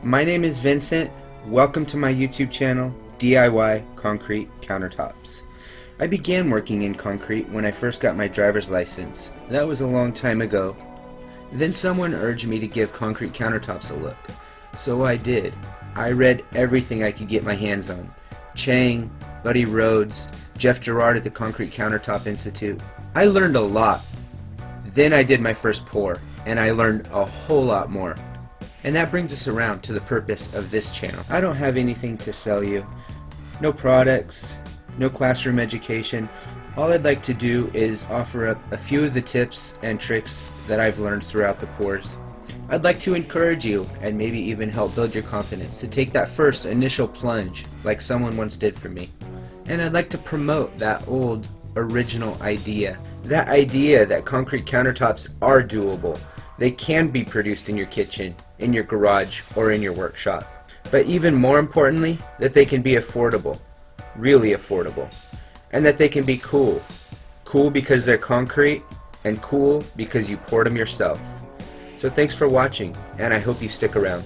My name is Vincent. Welcome to my YouTube channel, DIY Concrete Countertops. I began working in concrete when I first got my driver's license. That was a long time ago. Then someone urged me to give concrete countertops a look. So I did. I read everything I could get my hands on. Chang, Buddy Rhodes, Jeff Gerard at the Concrete Countertop Institute. I learned a lot. Then I did my first pour, and I learned a whole lot more. And that brings us around to the purpose of this channel. I don't have anything to sell you. No products, no classroom education. All I'd like to do is offer up a few of the tips and tricks that I've learned throughout the pours. I'd like to encourage you, and maybe even help build your confidence, to take that first initial plunge like someone once did for me. And I'd like to promote that old original idea. That idea that concrete countertops are doable. They can be produced in your kitchen, in your garage, or in your workshop. But even more importantly, that they can be affordable, really affordable. And that they can be cool. Cool because they're concrete, and cool because you poured them yourself. So thanks for watching, and I hope you stick around.